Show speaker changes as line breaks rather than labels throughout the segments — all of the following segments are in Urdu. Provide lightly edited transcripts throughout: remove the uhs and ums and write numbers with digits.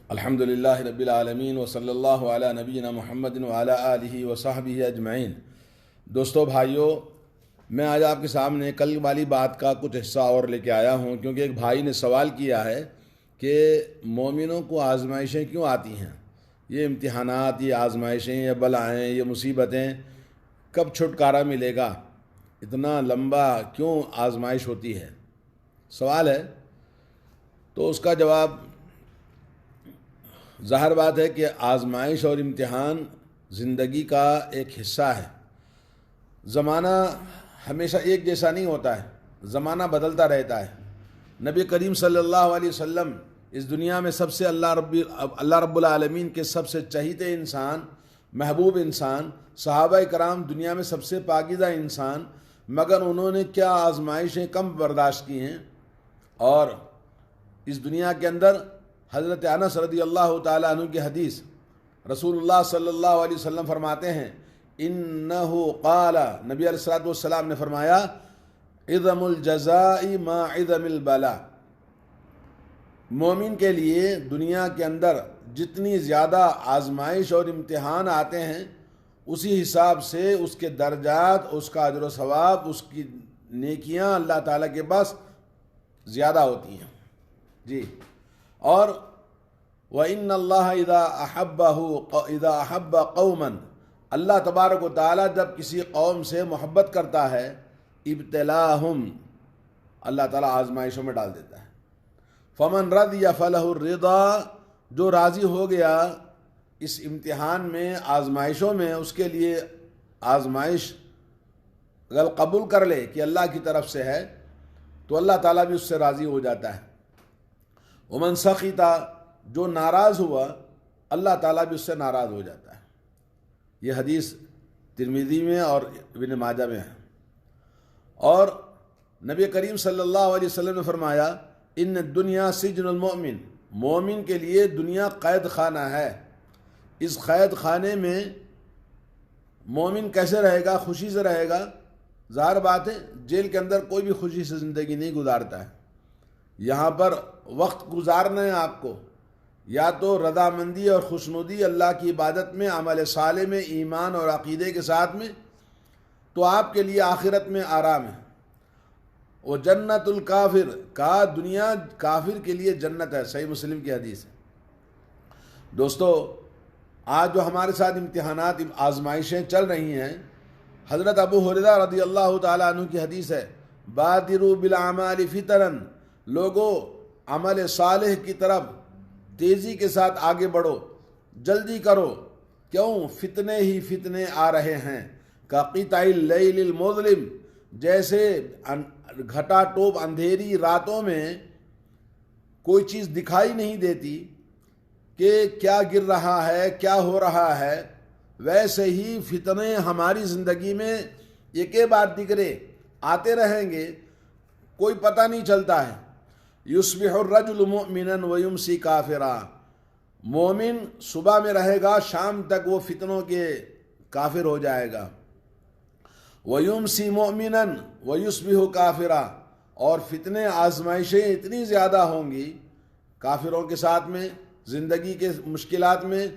الحمدللہ رب العالمین وصلی اللہ علی نبینا محمد وعلی آلہ وصحبہ اجمعین۔ دوستو بھائیو، میں آج آپ کے سامنے کل والی بات کا کچھ حصہ اور لے کے آیا ہوں، کیونکہ ایک بھائی نے سوال کیا ہے کہ مومنوں کو آزمائشیں کیوں آتی ہیں، یہ امتحانات، یہ آزمائشیں، یہ بلائیں، یہ مصیبتیں کب چھٹکارا ملے گا، اتنا لمبا کیوں آزمائش ہوتی ہے، سوال ہے۔ تو اس کا جواب ظاہر بات ہے کہ آزمائش اور امتحان زندگی کا ایک حصہ ہے۔ زمانہ ہمیشہ ایک جیسا نہیں ہوتا ہے، زمانہ بدلتا رہتا ہے۔ نبی کریم صلی اللہ علیہ وسلم اس دنیا میں سب سے اللہ رب العالمین کے سب سے چہیتے انسان، محبوب انسان، صحابہ کرام دنیا میں سب سے پاکیزہ انسان، مگر انہوں نے کیا آزمائشیں کم برداشت کی ہیں۔ اور اس دنیا کے اندر حضرت انس رضی اللہ تعالیٰ عنہ کی حدیث، رسول اللہ صلی اللہ علیہ وسلم فرماتے ہیں، انہو قال، نبی علیہ السلام نے فرمایا، عظم الجزاء ما عظم البلاء، مومن کے لیے دنیا کے اندر جتنی زیادہ آزمائش اور امتحان آتے ہیں، اسی حساب سے اس کے درجات، اس کا اجر و ثواب، اس کی نیکیاں اللہ تعالیٰ کے پاس زیادہ ہوتی ہیں۔ جی، اور وَإِنَّ اللَّهَ إِذَا أَحَبَّ قَوْمًا، اللہ تبارک و تعالیٰ جب کسی قوم سے محبت کرتا ہے، ابتلاہم، اللہ تعالیٰ آزمائشوں میں ڈال دیتا ہے۔ فَمَنْ رَضِيَ فَلَهُ الرِّضَا، جو راضی ہو گیا اس امتحان میں، آزمائشوں میں، اس کے لیے آزمائش اگر قبول کر لے کہ اللہ کی طرف سے ہے تو اللہ تعالیٰ بھی اس سے راضی ہو جاتا ہے۔ ومن سخطا، جو ناراض ہوا اللہ تعالیٰ بھی اس سے ناراض ہو جاتا ہے۔ یہ حدیث ترمذی میں اور ابن ماجہ میں ہے۔ اور نبی کریم صلی اللہ علیہ وسلم نے فرمایا، ان الدنیا سجن المؤمن، مومن کے لیے دنیا قید خانہ ہے۔ اس قید خانے میں مومن کیسے رہے گا؟ خوشی سے رہے گا؟ ظاہر بات ہے جیل کے اندر کوئی بھی خوشی سے زندگی نہیں گزارتا ہے۔ یہاں پر وقت گزارنا ہے آپ کو، یا تو رضامندی اور خوشنودی اللہ کی عبادت میں، عمل صالح میں، ایمان اور عقیدے کے ساتھ میں، تو آپ کے لیے آخرت میں آرام ہے۔ وہ جنت الکافر، کا دنیا کافر کے لیے جنت ہے، صحیح مسلم کی حدیث ہے۔ دوستو، آج جو ہمارے ساتھ امتحانات، آزمائشیں چل رہی ہیں، حضرت ابو ہریرہ رضی اللہ تعالیٰ عنہ کی حدیث ہے، بادروا بالاعمال فترا، لوگو عمل صالح کی طرف تیزی کے ساتھ آگے بڑھو، جلدی کرو، کیوں؟ فتنے ہی فتنے آ رہے ہیں۔ کقطع اللیل المظلم، جیسے گھٹا ٹوپ اندھیری راتوں میں کوئی چیز دکھائی نہیں دیتی کہ کیا گر رہا ہے، کیا ہو رہا ہے، ویسے ہی فتنے ہماری زندگی میں ایک بار دگرے آتے رہیں گے، کوئی پتہ نہیں چلتا ہے۔ یصبح الرجل مؤمنا ویمسی کافرا، مومن صبح میں رہے گا، شام تک وہ فتنوں کے کافر ہو جائے گا۔ ویمسی مؤمنا ویصبح کافرا، اور فتنے، آزمائشیں اتنی زیادہ ہوں گی کافروں کے ساتھ میں، زندگی کے مشکلات میں،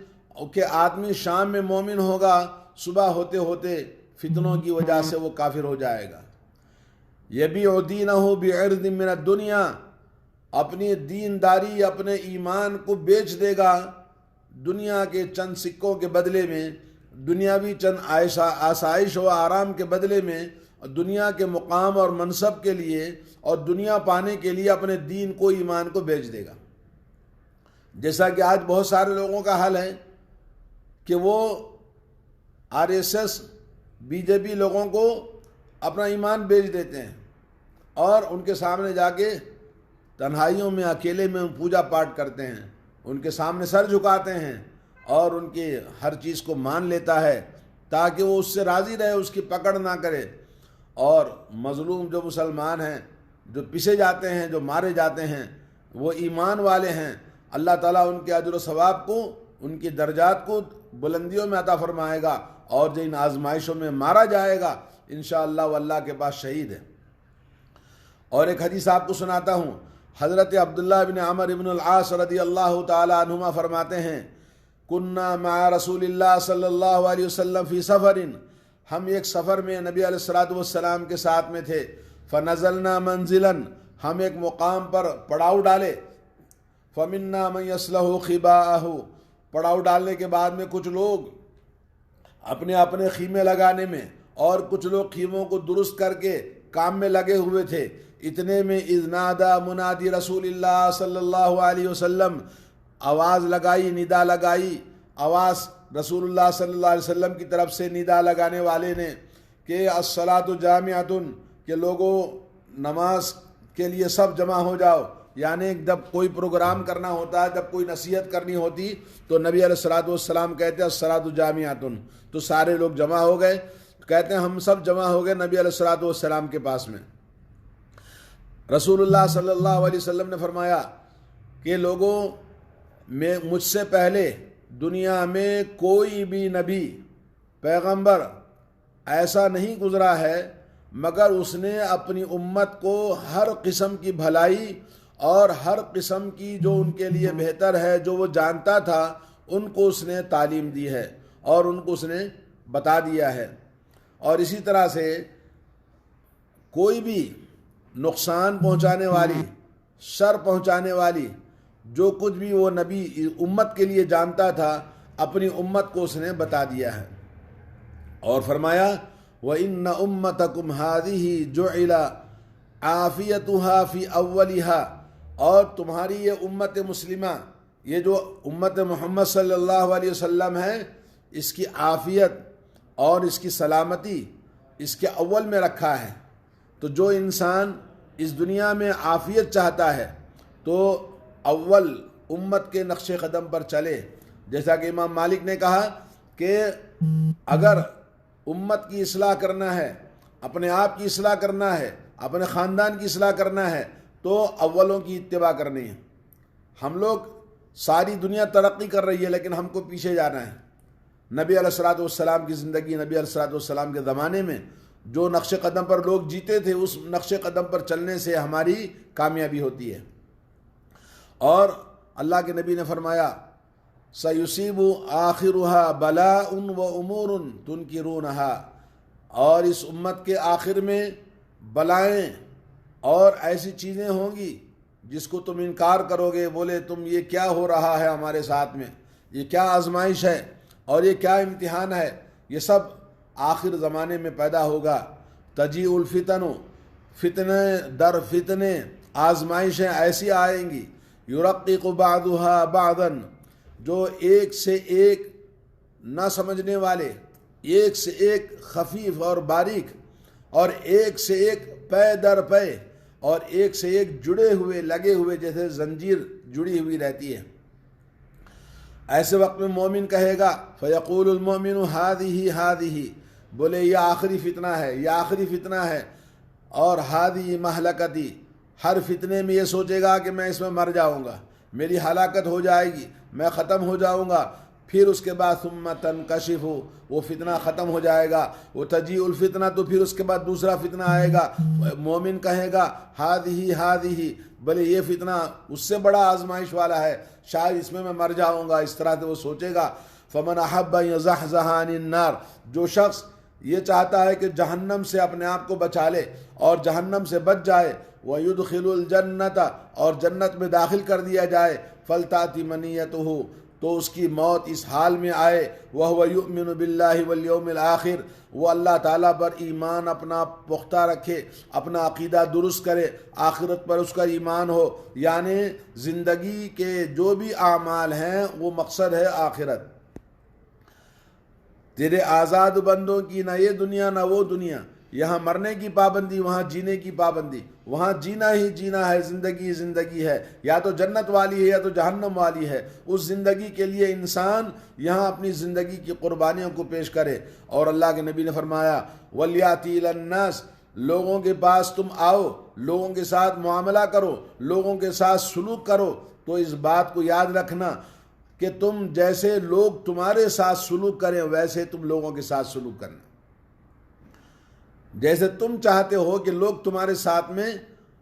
کہ آدمی شام میں مومن ہوگا، صبح ہوتے ہوتے فتنوں کی وجہ سے وہ کافر ہو جائے گا۔ یبیع دینہ بعرض من الدنیا، اپنی دینداری، اپنے ایمان کو بیچ دے گا دنیا کے چند سکوں کے بدلے میں، دنیاوی چند آسائش و آرام کے بدلے میں، دنیا کے مقام اور منصب کے لیے اور دنیا پانے کے لیے اپنے دین کو، ایمان کو بیچ دے گا۔ جیسا کہ آج بہت سارے لوگوں کا حال ہے کہ وہ RSS BJP لوگوں کو اپنا ایمان بیچ دیتے ہیں اور ان کے سامنے جا کے تنہائیوں میں، اکیلے میں پوجا پاٹ کرتے ہیں، ان کے سامنے سر جھکاتے ہیں اور ان کی ہر چیز کو مان لیتا ہے تاکہ وہ اس سے راضی رہے، اس کی پکڑ نہ کرے۔ اور مظلوم جو مسلمان ہیں، جو پیسے جاتے ہیں، جو مارے جاتے ہیں، وہ ایمان والے ہیں، اللہ تعالیٰ ان کے اجر و ثواب کو، ان کی درجات کو بلندیوں میں عطا فرمائے گا، اور جو ان آزمائشوں میں مارا جائے گا انشاءاللہ وہ اللہ کے پاس شہید ہے۔ اور ایک حدیث آپ کو سناتا ہوں، حضرت عبداللہ بن عمر بن العاص رضی اللہ تعالی عنہما فرماتے ہیں کننا مع رسول اللہ صلی اللہ علیہ وسلم فی سفر، ہم ایک سفر میں نبی علیہ الصلوۃ والسلام کے ساتھ میں تھے، فنزلنا منزلا، ہم ایک مقام پر پڑاؤ ڈالے، فمنا من یصلح خباءہ، پڑاؤ ڈالنے کے بعد میں کچھ لوگ اپنے اپنے خیمے لگانے میں اور کچھ لوگ خیموں کو درست کر کے کام میں لگے ہوئے تھے، اتنے میں اذ نادى منادی رسول اللہ صلی اللہ علیہ وسلم، آواز لگائی، ندا لگائی، آواز رسول اللہ صلی اللہ علیہ وسلم کی طرف سے ندا لگانے والے نے کہ الصلاۃ جامعۃ، کہ لوگوں نماز کے لیے سب جمع ہو جاؤ، یعنی جب کوئی پروگرام کرنا ہوتا ہے، جب کوئی نصیحت کرنی ہوتی تو نبی علیہ الصلوۃ والسلام کہتے ہیں الصلاۃ جامعۃ، تو سارے لوگ جمع ہو گئے، کہتے ہیں ہم سب جمع ہو گئے نبی علیہ الصلوۃ والسلام کے پاس میں۔ رسول اللہ صلی اللہ علیہ وسلم نے فرمایا کہ لوگوں میں مجھ سے پہلے دنیا میں کوئی بھی نبی پیغمبر ایسا نہیں گزرا ہے مگر اس نے اپنی امت کو ہر قسم کی بھلائی اور ہر قسم کی جو ان کے لیے بہتر ہے، جو وہ جانتا تھا، ان کو اس نے تعلیم دی ہے اور ان کو اس نے بتا دیا ہے۔ اور اسی طرح سے کوئی بھی نقصان پہنچانے والی، شر پہنچانے والی جو کچھ بھی وہ نبی امت کے لیے جانتا تھا، اپنی امت کو اس نے بتا دیا ہے۔ اور فرمایا وَإِنَّ أُمَّتَكُمْ هَذِهِ جُعِلَ عَافِيَتُهَا فِي أَوَّلِهَا، اور تمہاری یہ امت مسلمہ، یہ جو امت محمد صلی اللہ علیہ وسلم ہے، اس کی عافیت اور اس کی سلامتی اس کے اول میں رکھا ہے۔ تو جو انسان اس دنیا میں عافیت چاہتا ہے تو اول امت کے نقش قدم پر چلے، جیسا کہ امام مالک نے کہا کہ اگر امت کی اصلاح کرنا ہے، اپنے آپ کی اصلاح کرنا ہے، اپنے خاندان کی اصلاح کرنا ہے تو اولوں کی اتباع کرنی ہے۔ ہم لوگ ساری دنیا ترقی کر رہی ہے لیکن ہم کو پیچھے جانا ہے۔ نبی علیہ الصلوۃ والسلام کی زندگی، نبی علیہ الصلوۃ والسلام کے زمانے میں جو نقش قدم پر لوگ جیتے تھے، اس نقش قدم پر چلنے سے ہماری کامیابی ہوتی ہے۔ اور اللہ کے نبی نے فرمایا سَيُصِيبُ آخِرُهَا بَلَاءٌ وَأُمُورٌ تُنْكِرُونَهَا، اور اس امت کے آخر میں بلائیں اور ایسی چیزیں ہوں گی جس کو تم انکار کرو گے، بولے تم یہ کیا ہو رہا ہے ہمارے ساتھ میں، یہ کیا آزمائش ہے اور یہ کیا امتحان ہے، یہ سب آخر زمانے میں پیدا ہوگا۔ تجیء الفتن، فتنے در فتنے، آزمائشیں ایسی آئیں گی، یرقق بعضها بعضا، جو ایک سے ایک نہ سمجھنے والے، ایک سے ایک خفیف اور باریک، اور ایک سے ایک پے در پے، اور ایک سے ایک جڑے ہوئے، لگے ہوئے، جیسے زنجیر جڑی ہوئی رہتی ہے۔ ایسے وقت میں مومن کہے گا فیقول المؤمن هذه هذه، بولے یہ آخری فتنہ ہے، یہ آخری فتنہ ہے، اور هذه مہلکتی، ہر فتنے میں یہ سوچے گا کہ میں اس میں مر جاؤں گا، میری ہلاکت ہو جائے گی، میں ختم ہو جاؤں گا۔ پھر اس کے بعد ثم تنکشف، وہ فتنہ ختم ہو جائے گا، وہ تجیء الفتنہ، تو پھر اس کے بعد دوسرا فتنہ آئے گا، مومن کہے گا هذه هذه، بلے یہ فتنہ اس سے بڑا آزمائش والا ہے، شاید اس میں مر جاؤں گا، اس طرح سے وہ سوچے گا۔ فمن احب ان يزحزح عن النار، جو شخص یہ چاہتا ہے کہ جہنم سے اپنے آپ کو بچا لے اور جہنم سے بچ جائے، وَيُدْخِلُ الْجَنَّةَ، اور جنت میں داخل کر دیا جائے، فَلْتَأْتِ مَنِيَّتُهُ، تو اس کی موت اس حال میں آئے، وَهُوَ يُؤْمِنُ بِاللَّهِ وَالْيَوْمِ الْآخِرِ، وہ اللہ تعالیٰ پر ایمان اپنا پختہ رکھے، اپنا عقیدہ درست کرے، آخرت پر اس کا ایمان ہو، یعنی زندگی کے جو بھی اعمال ہیں وہ مقصد ہے آخرت۔ تیرے آزاد بندوں کی نہ یہ دنیا نہ وہ دنیا، یہاں مرنے کی پابندی، وہاں جینے کی پابندی، وہاں جینا ہی جینا ہے، زندگی زندگی ہے، یا تو جنت والی ہے یا تو جہنم والی ہے۔ اس زندگی کے لیے انسان یہاں اپنی زندگی کی قربانیوں کو پیش کرے۔ اور اللہ کے نبی نے فرمایا وَلْيَأْتِ إِلَى النَّاسِ، لوگوں کے پاس تم آؤ، لوگوں کے ساتھ معاملہ کرو، لوگوں کے ساتھ سلوک کرو، تو اس بات کو یاد رکھنا کہ تم جیسے لوگ تمہارے ساتھ سلوک کریں ویسے تم لوگوں کے ساتھ سلوک کرنا، جیسے تم چاہتے ہو کہ لوگ تمہارے ساتھ میں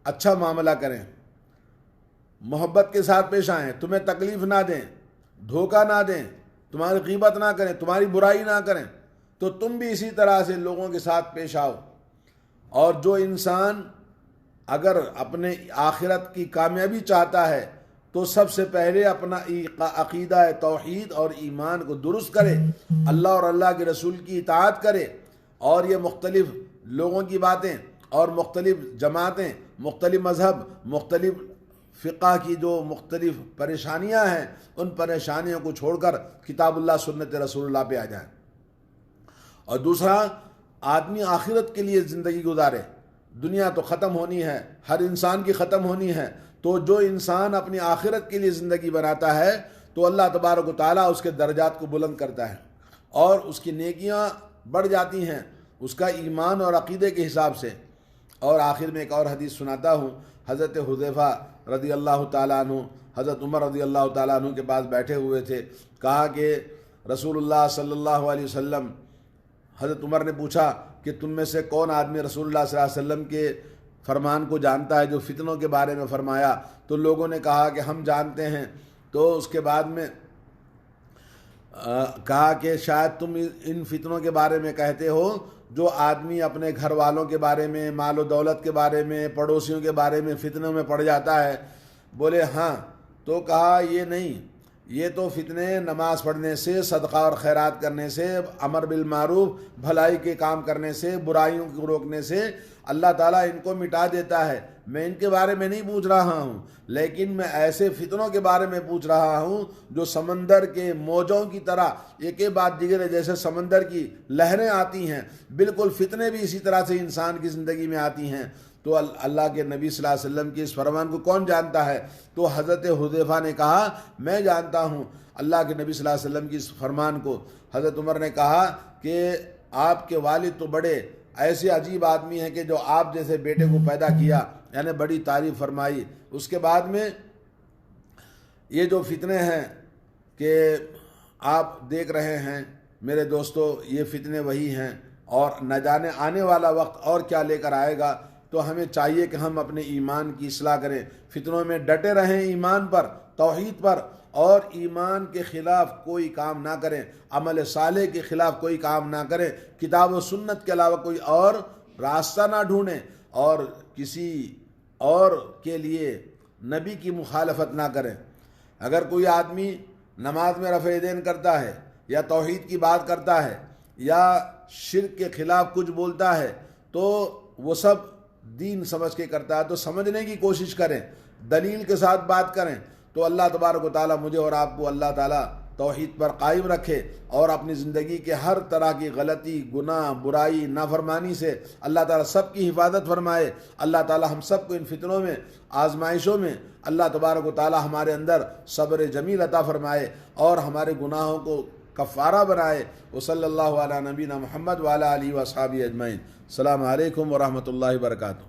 اچھا معاملہ کریں۔ محبت کے ساتھ پیش آئیں، تمہیں تکلیف نہ دیں، دھوکہ نہ دیں، تمہاری غیبت نہ کریں، تمہاری برائی نہ کریں، تو تم بھی اسی طرح سے لوگوں کے ساتھ پیش آؤ۔ اور جو انسان اگر اپنے آخرت کی کامیابی چاہتا ہے تو سب سے پہلے اپنا عقیدہ توحید اور ایمان کو درست کرے، اللہ اور اللہ کے رسول کی اطاعت کرے، اور یہ مختلف لوگوں کی باتیں اور مختلف جماعتیں، مختلف مذہب، مختلف فقہ کی جو مختلف پریشانیاں ہیں، ان پریشانیوں کو چھوڑ کر کتاب اللہ سنت رسول اللہ پہ آ جائیں۔ اور دوسرا، آدمی آخرت کے لیے زندگی گزارے۔ دنیا تو ختم ہونی ہے، ہر انسان کی ختم ہونی ہے، تو جو انسان اپنی آخرت کے لیے زندگی بناتا ہے تو اللہ تبارک و تعالیٰ اس کے درجات کو بلند کرتا ہے اور اس کی نیکیاں بڑھ جاتی ہیں اس کا ایمان اور عقیدے کے حساب سے۔ اور آخر میں ایک اور حدیث سناتا ہوں۔ حضرت حذیفہ رضی اللہ تعالیٰ عنہ حضرت عمر رضی اللہ تعالیٰ عنہ کے پاس بیٹھے ہوئے تھے، کہا کہ رسول اللہ صلی اللہ علیہ وسلم، حضرت عمر نے پوچھا کہ تم میں سے کون آدمی رسول اللہ صلی اللہ علیہ وسلم کے فرمان کو جانتا ہے جو فتنوں کے بارے میں فرمایا؟ تو لوگوں نے کہا کہ ہم جانتے ہیں۔ تو اس کے بعد میں کہا کہ شاید تم ان فتنوں کے بارے میں کہتے ہو جو آدمی اپنے گھر والوں کے بارے میں، مال و دولت کے بارے میں، پڑوسیوں کے بارے میں فتنوں میں پڑ جاتا ہے۔ بولے ہاں۔ تو کہا یہ نہیں، یہ تو فتنے نماز پڑھنے سے، صدقہ اور خیرات کرنے سے، امر بالمعروف بھلائی کے کام کرنے سے، برائیوں کو روکنے سے اللہ تعالیٰ ان کو مٹا دیتا ہے۔ میں ان کے بارے میں نہیں پوچھ رہا ہوں، لیکن میں ایسے فتنوں کے بارے میں پوچھ رہا ہوں جو سمندر کے موجوں کی طرح ایک ایک بعد دیگر جیسے سمندر کی لہریں آتی ہیں، بالکل فتنے بھی اسی طرح سے انسان کی زندگی میں آتی ہیں۔ تو اللہ کے نبی صلی اللہ علیہ وسلم کے اس فرمان کو کون جانتا ہے؟ تو حضرت حذیفہ نے کہا میں جانتا ہوں اللہ کے نبی صلی اللہ علیہ وسلم کی اس فرمان کو۔ حضرت عمر نے کہا کہ آپ کے والد تو بڑے ایسے عجیب آدمی ہیں کہ جو آپ جیسے بیٹے کو پیدا کیا، یعنی بڑی تعریف فرمائی۔ اس کے بعد میں یہ جو فتنے ہیں کہ آپ دیکھ رہے ہیں میرے دوستو، یہ فتنے وہی ہیں، اور نہ جانے آنے والا وقت اور کیا لے کر آئے گا۔ تو ہمیں چاہیے کہ ہم اپنے ایمان کی اصلاح کریں، فتنوں میں ڈٹے رہیں، ایمان پر، توحید پر، اور ایمان کے خلاف کوئی کام نہ کریں، عمل صالح کے خلاف کوئی کام نہ کریں، کتاب و سنت کے علاوہ کوئی اور راستہ نہ ڈھونڈیں، اور کسی اور کے لیے نبی کی مخالفت نہ کریں۔ اگر کوئی آدمی نماز میں رفع یدین کرتا ہے، یا توحید کی بات کرتا ہے، یا شرک کے خلاف کچھ بولتا ہے، تو وہ سب دین سمجھ کے کرتا ہے، تو سمجھنے کی کوشش کریں، دلیل کے ساتھ بات کریں، تو اللہ تبارک و تعالیٰ مجھے اور آپ کو اللہ تعالیٰ توحید پر قائم رکھے، اور اپنی زندگی کے ہر طرح کی غلطی، گناہ، برائی، نافرمانی سے اللہ تعالیٰ سب کی حفاظت فرمائے۔ اللہ تعالیٰ ہم سب کو ان فتنوں میں، آزمائشوں میں اللہ تبارک و تعالیٰ ہمارے اندر صبر جمیل عطا فرمائے، اور ہمارے گناہوں کو کفارہ بنائے۔ وصلی اللہ علی نبینا محمد وعلی آلہ وصحبہ اجمعین۔ السلام علیکم ورحمۃ اللہ وبرکاتہ۔